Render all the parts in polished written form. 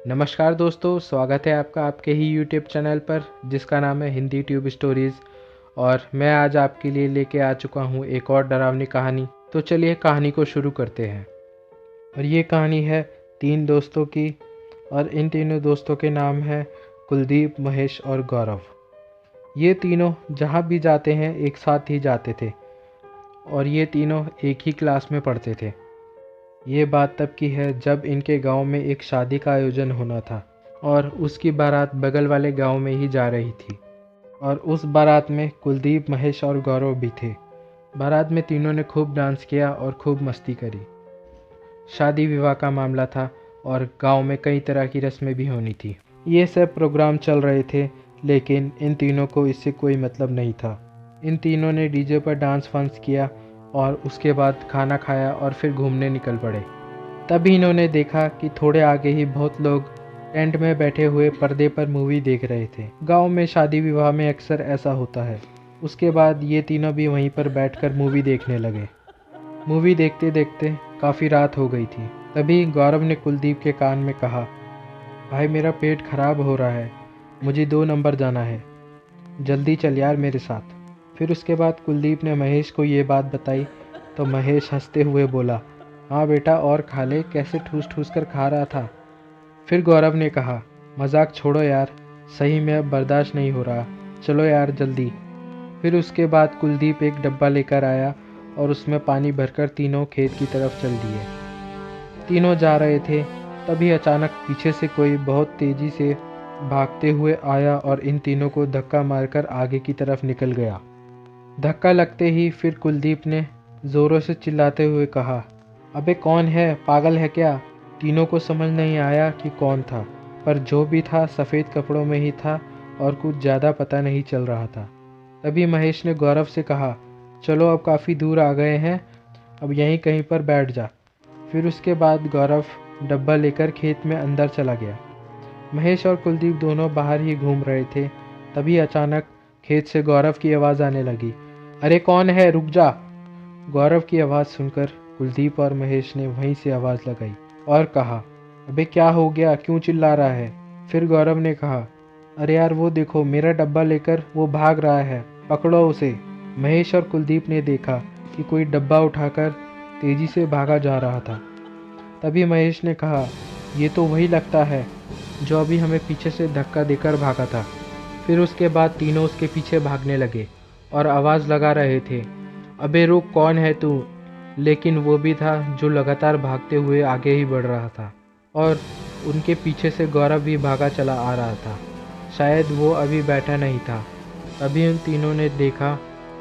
नमस्कार दोस्तों, स्वागत है आपका आपके ही यूट्यूब चैनल पर जिसका नाम है हिंदी ट्यूब स्टोरीज़। और मैं आज आपके लिए लेके आ चुका हूँ एक और डरावनी कहानी। तो चलिए कहानी को शुरू करते हैं। और ये कहानी है 3 दोस्तों की, और इन तीनों दोस्तों के नाम है कुलदीप, महेश और गौरव। ये तीनों जहाँ भी जाते हैं एक साथ ही जाते थे, और ये तीनों एक ही क्लास में पढ़ते थे। ये बात तब की है जब इनके गांव में एक शादी का आयोजन होना था, और उसकी बारात बगल वाले गांव में ही जा रही थी। और उस बारात में कुलदीप, महेश और गौरव भी थे। बारात में तीनों ने खूब डांस किया और खूब मस्ती करी। शादी विवाह का मामला था और गांव में कई तरह की रस्में भी होनी थी। ये सब प्रोग्राम चल रहे थे, लेकिन इन तीनों को इससे कोई मतलब नहीं था। इन तीनों ने डीजे पर डांस वांस किया और उसके बाद खाना खाया और फिर घूमने निकल पड़े। तभी इन्होंने देखा कि थोड़े आगे ही बहुत लोग टेंट में बैठे हुए पर्दे पर मूवी देख रहे थे। गांव में शादी विवाह में अक्सर ऐसा होता है। उसके बाद ये तीनों भी वहीं पर बैठकर मूवी देखने लगे। मूवी देखते देखते काफ़ी रात हो गई थी। तभी गौरव ने कुलदीप के कान में कहा, भाई मेरा पेट खराब हो रहा है, मुझे 2 नंबर जाना है, जल्दी चल यार मेरे साथ। फिर उसके बाद कुलदीप ने महेश को ये बात बताई तो महेश हंसते हुए बोला, हाँ बेटा और खा ले, कैसे ठूस ठूस कर खा रहा था। फिर गौरव ने कहा, मजाक छोड़ो यार, सही में अब बर्दाश्त नहीं हो रहा, चलो यार जल्दी। फिर उसके बाद कुलदीप एक डब्बा लेकर आया और उसमें पानी भरकर तीनों खेत की तरफ चल दिए। तीनों जा रहे थे, तभी अचानक पीछे से कोई बहुत तेजी से भागते हुए आया और इन तीनों को धक्का मारकर आगे की तरफ निकल गया। धक्का लगते ही फिर कुलदीप ने ज़ोरों से चिल्लाते हुए कहा, अबे कौन है, पागल है क्या। तीनों को समझ नहीं आया कि कौन था, पर जो भी था सफ़ेद कपड़ों में ही था और कुछ ज़्यादा पता नहीं चल रहा था। तभी महेश ने गौरव से कहा, चलो अब काफ़ी दूर आ गए हैं, अब यहीं कहीं पर बैठ जा। फिर उसके बाद गौरव डब्बा लेकर खेत में अंदर चला गया। महेश और कुलदीप दोनों बाहर ही घूम रहे थे। तभी अचानक खेत से गौरव की आवाज़ आने लगी, अरे कौन है, रुक जा। गौरव की आवाज़ सुनकर कुलदीप और महेश ने वहीं से आवाज़ लगाई और कहा, अबे क्या हो गया, क्यों चिल्ला रहा है। फिर गौरव ने कहा, अरे यार वो देखो, मेरा डब्बा लेकर वो भाग रहा है, पकड़ो उसे। महेश और कुलदीप ने देखा कि कोई डब्बा उठाकर तेजी से भागा जा रहा था। तभी महेश ने कहा, ये तो वही लगता है जो अभी हमें पीछे से धक्का देकर भागा था। फिर उसके बाद तीनों उसके पीछे भागने लगे और आवाज़ लगा रहे थे, अबे रुक, कौन है तू। लेकिन वो भी था जो लगातार भागते हुए आगे ही बढ़ रहा था, और उनके पीछे से गौरव भी भागा चला आ रहा था। शायद वो अभी बैठा नहीं था। तभी उन तीनों ने देखा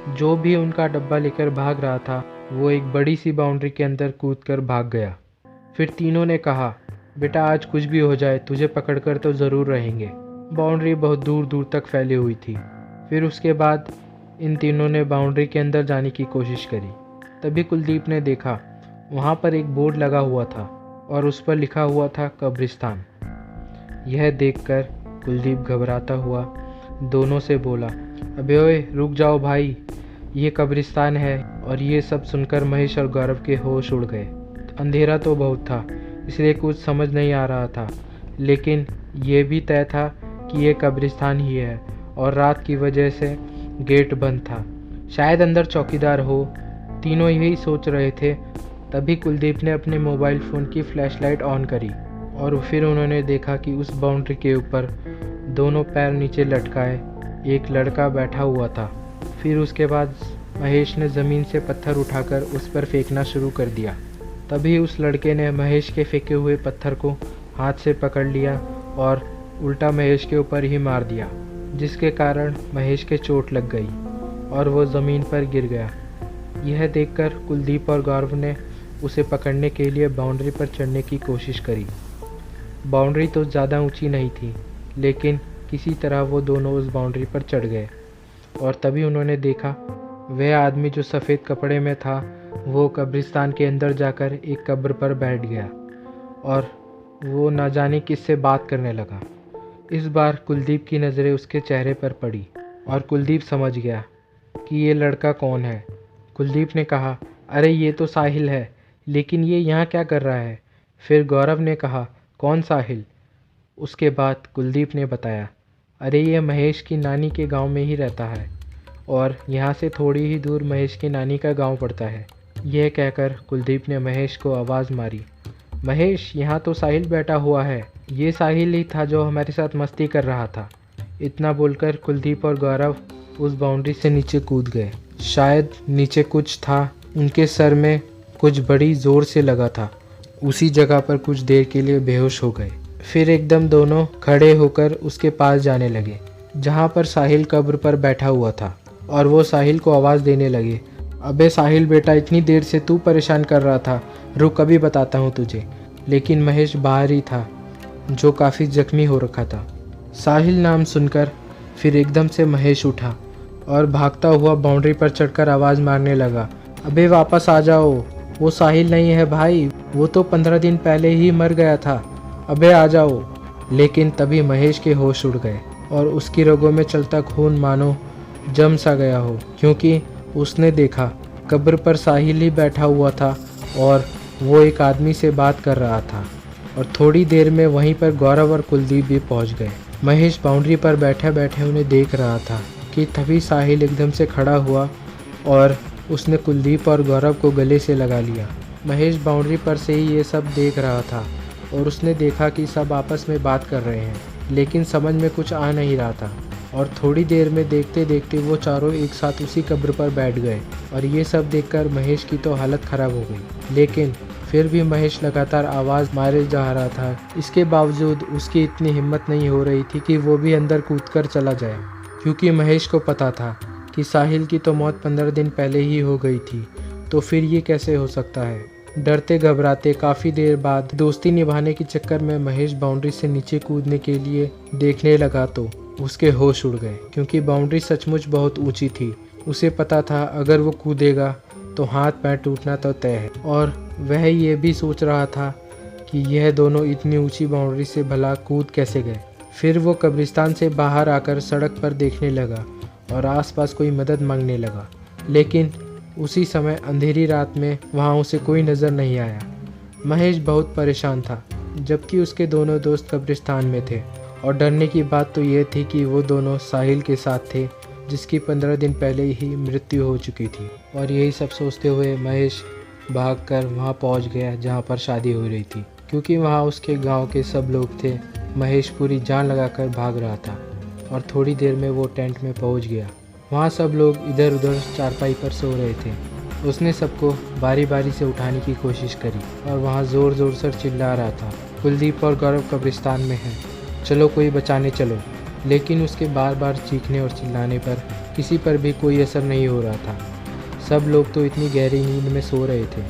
जो भी उनका डब्बा लेकर भाग रहा था वो एक बड़ी सी बाउंड्री के अंदर कूदकर भाग गया। फिर तीनों ने कहा, बेटा आज कुछ भी हो जाए तुझे पकड़कर तो ज़रूर रहेंगे। बाउंड्री बहुत दूर दूर तक फैली हुई थी। फिर उसके बाद इन तीनों ने बाउंड्री के अंदर जाने की कोशिश करी। तभी कुलदीप ने देखा वहाँ पर एक बोर्ड लगा हुआ था और उस पर लिखा हुआ था कब्रिस्तान। यह देखकर कुलदीप घबराता हुआ दोनों से बोला, अबे ओए रुक जाओ भाई, ये कब्रिस्तान है। और ये सब सुनकर महेश और गौरव के होश उड़ गए। अंधेरा तो बहुत था, इसलिए कुछ समझ नहीं आ रहा था, लेकिन ये भी तय था कि ये कब्रिस्तान ही है और रात की वजह से गेट बंद था, शायद अंदर चौकीदार हो। तीनों यही सोच रहे थे। तभी कुलदीप ने अपने मोबाइल फ़ोन की फ्लैशलाइट ऑन करी और फिर उन्होंने देखा कि उस बाउंड्री के ऊपर दोनों पैर नीचे लटकाए एक लड़का बैठा हुआ था। फिर उसके बाद महेश ने ज़मीन से पत्थर उठाकर उस पर फेंकना शुरू कर दिया। तभी उस लड़के ने महेश के फेंके हुए पत्थर को हाथ से पकड़ लिया और उल्टा महेश के ऊपर ही मार दिया, जिसके कारण महेश के चोट लग गई और वो ज़मीन पर गिर गया। यह देखकर कुलदीप और गौरव ने उसे पकड़ने के लिए बाउंड्री पर चढ़ने की कोशिश करी। बाउंड्री तो ज़्यादा ऊंची नहीं थी, लेकिन किसी तरह वो दोनों उस बाउंड्री पर चढ़ गए। और तभी उन्होंने देखा वह आदमी जो सफ़ेद कपड़े में था वो कब्रिस्तान के अंदर जाकर एक कब्र पर बैठ गया और वो न जाने किससे बात करने लगा। इस बार कुलदीप की नज़रें उसके चेहरे पर पड़ी और कुलदीप समझ गया कि ये लड़का कौन है। कुलदीप ने कहा, अरे ये तो साहिल है, लेकिन ये यहाँ क्या कर रहा है। फिर गौरव ने कहा, कौन साहिल। उसके बाद कुलदीप ने बताया, अरे ये महेश की नानी के गांव में ही रहता है और यहाँ से थोड़ी ही दूर महेश की नानी का गांव पड़ता है। यह कहकर कुलदीप ने महेश को आवाज़ मारी, महेश यहाँ तो साहिल बैठा हुआ है, ये साहिल ही था जो हमारे साथ मस्ती कर रहा था। इतना बोलकर कुलदीप और गौरव उस बाउंड्री से नीचे कूद गए। शायद नीचे कुछ था, उनके सर में कुछ बड़ी ज़ोर से लगा था। उसी जगह पर कुछ देर के लिए बेहोश हो गए। फिर एकदम दोनों खड़े होकर उसके पास जाने लगे जहाँ पर साहिल कब्र पर बैठा हुआ था और वो साहिल को आवाज़ देने लगे, अबे साहिल बेटा, इतनी देर से तू परेशान कर रहा था, रुक अभी बताता हूँ तुझे। लेकिन महेश बाहर ही था जो काफ़ी जख्मी हो रखा था। साहिल नाम सुनकर फिर एकदम से महेश उठा और भागता हुआ बाउंड्री पर चढ़कर आवाज़ मारने लगा, अबे वापस आ जाओ, वो साहिल नहीं है भाई, वो तो 15 दिन पहले ही मर गया था, अबे आ जाओ। लेकिन तभी महेश के होश उड़ गए और उसकी रगों में चलता खून मानो जम सा गया हो, क्योंकि उसने देखा कब्र पर साहिल ही बैठा हुआ था और वो एक आदमी से बात कर रहा था। और थोड़ी देर में वहीं पर गौरव और कुलदीप भी पहुंच गए। महेश बाउंड्री पर बैठे बैठे उन्हें देख रहा था कि तभी साहिल एकदम से खड़ा हुआ और उसने कुलदीप और गौरव को गले से लगा लिया। महेश बाउंड्री पर से ही ये सब देख रहा था और उसने देखा कि सब आपस में बात कर रहे हैं, लेकिन समझ में कुछ आ नहीं रहा था। और थोड़ी देर में देखते देखते वो चारों एक साथ उसी कब्र पर बैठ गए और ये सब देखकर महेश की तो हालत ख़राब हो गई। लेकिन फिर भी महेश लगातार आवाज़ मारे जा रहा था। इसके बावजूद उसकी इतनी हिम्मत नहीं हो रही थी कि वो भी अंदर कूदकर चला जाए, क्योंकि महेश को पता था कि साहिल की तो मौत 15 दिन पहले ही हो गई थी, तो फिर ये कैसे हो सकता है। डरते घबराते काफ़ी देर बाद दोस्ती निभाने के चक्कर में महेश बाउंड्री से नीचे कूदने के लिए देखने लगा तो उसके होश उड़ गए, क्योंकि बाउंड्री सचमुच बहुत ऊंची थी। उसे पता था अगर वो कूदेगा तो हाथ पैर टूटना तो तय है। और वह ये भी सोच रहा था कि यह दोनों इतनी ऊंची बाउंड्री से भला कूद कैसे गए। फिर वो कब्रिस्तान से बाहर आकर सड़क पर देखने लगा और आसपास कोई मदद मांगने लगा, लेकिन उसी समय अंधेरी रात में वहाँ उसे कोई नज़र नहीं आया। महेश बहुत परेशान था, जबकि उसके दोनों दोस्त कब्रिस्तान में थे। और डरने की बात तो ये थी कि वो दोनों साहिल के साथ थे, जिसकी 15 दिन पहले ही मृत्यु हो चुकी थी। और यही सब सोचते हुए महेश भागकर वहाँ पहुँच गया जहाँ पर शादी हो रही थी, क्योंकि वहाँ उसके गांव के सब लोग थे। महेश पूरी जान लगाकर भाग रहा था और थोड़ी देर में वो टेंट में पहुँच गया। वहाँ सब लोग इधर उधर चारपाई पर सो रहे थे। उसने सबको बारी बारी से उठाने की कोशिश करी और वहाँ ज़ोर ज़ोर से चिल्ला रहा था, कुलदीप और गौरव कब्रिस्तान में हैं, चलो कोई बचाने चलो। लेकिन उसके बार बार चीखने और चिल्लाने पर किसी पर भी कोई असर नहीं हो रहा था। सब लोग तो इतनी गहरी नींद में सो रहे थे।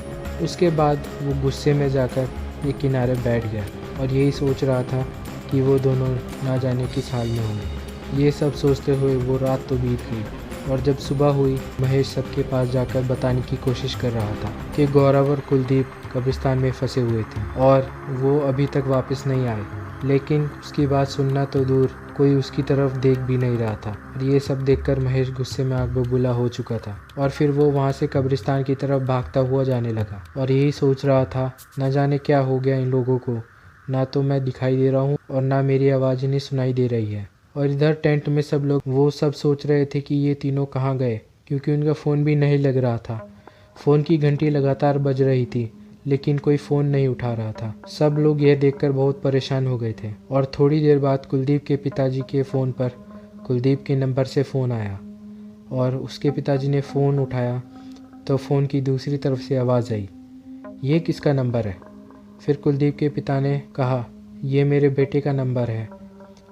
उसके बाद वो गुस्से में जाकर एक किनारे बैठ गया और यही सोच रहा था कि वो दोनों ना जाने किस हाल में होंगे। ये सब सोचते हुए वो रात तो बीत गई और जब सुबह हुई, महेश सबके पास जाकर बताने की कोशिश कर रहा था कि गौरव और कुलदीप कब्रिस्तान में फंसे हुए थे और वो अभी तक वापस नहीं आए। लेकिन उसकी बात सुनना तो दूर, कोई उसकी तरफ देख भी नहीं रहा था। और ये सब देखकर महेश गुस्से में आग बबूला हो चुका था और फिर वो वहाँ से कब्रिस्तान की तरफ भागता हुआ जाने लगा और यही सोच रहा था, न जाने क्या हो गया इन लोगों को, ना तो मैं दिखाई दे रहा हूँ और ना मेरी आवाज़ इन्हें सुनाई दे रही है। और इधर टेंट में सब लोग वो सब सोच रहे थे कि ये तीनों कहाँ गए, क्योंकि उनका फ़ोन भी नहीं लग रहा था। फ़ोन की घंटी लगातार बज रही थी, लेकिन कोई फ़ोन नहीं उठा रहा था। सब लोग यह देखकर बहुत परेशान हो गए थे। और थोड़ी देर बाद कुलदीप के पिताजी के फ़ोन पर कुलदीप के नंबर से फ़ोन आया और उसके पिताजी ने फ़ोन उठाया तो फ़ोन की दूसरी तरफ से आवाज़ आई, ये किसका नंबर है। फिर कुलदीप के पिता ने कहा, ये मेरे बेटे का नंबर है,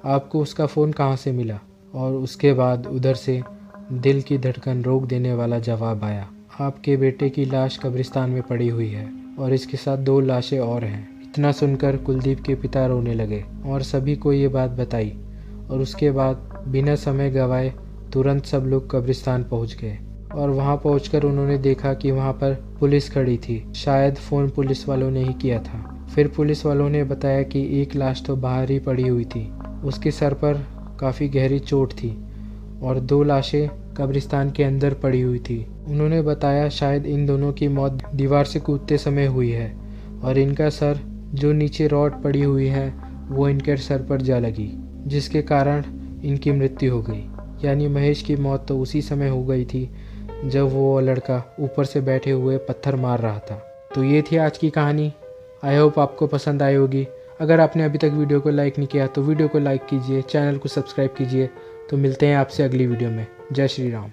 आपको उसका फ़ोन कहाँ से मिला। और उसके बाद उधर से दिल की धड़कन रोक देने वाला जवाब आया, आपके बेटे की लाश कब्रिस्तान में पड़ी हुई है और इसके साथ 2 लाशें और हैं। इतना सुनकर कुलदीप के पिता रोने लगे और सभी को ये बात बताई। और उसके बाद बिना समय गंवाए तुरंत सब लोग कब्रिस्तान पहुंच गए और वहां पहुंचकर उन्होंने देखा कि वहां पर पुलिस खड़ी थी। शायद फ़ोन पुलिस वालों ने ही किया था। फिर पुलिस वालों ने बताया कि एक लाश तो बाहर ही पड़ी हुई थी, उसके सर पर काफ़ी गहरी चोट थी और 2 लाशें कब्रिस्तान के अंदर पड़ी हुई थी। उन्होंने बताया शायद इन दोनों की मौत दीवार से कूदते समय हुई है और इनका सर जो नीचे रॉड पड़ी हुई है वो इनके सर पर जा लगी, जिसके कारण इनकी मृत्यु हो गई। यानी महेश की मौत तो उसी समय हो गई थी जब वो लड़का ऊपर से बैठे हुए पत्थर मार रहा था। तो ये थी आज की कहानी। आई होप आपको पसंद आई होगी। अगर आपने अभी तक वीडियो को लाइक नहीं किया तो वीडियो को लाइक कीजिए, चैनल को सब्सक्राइब कीजिए। तो मिलते हैं आपसे अगली वीडियो में। जय श्री राम।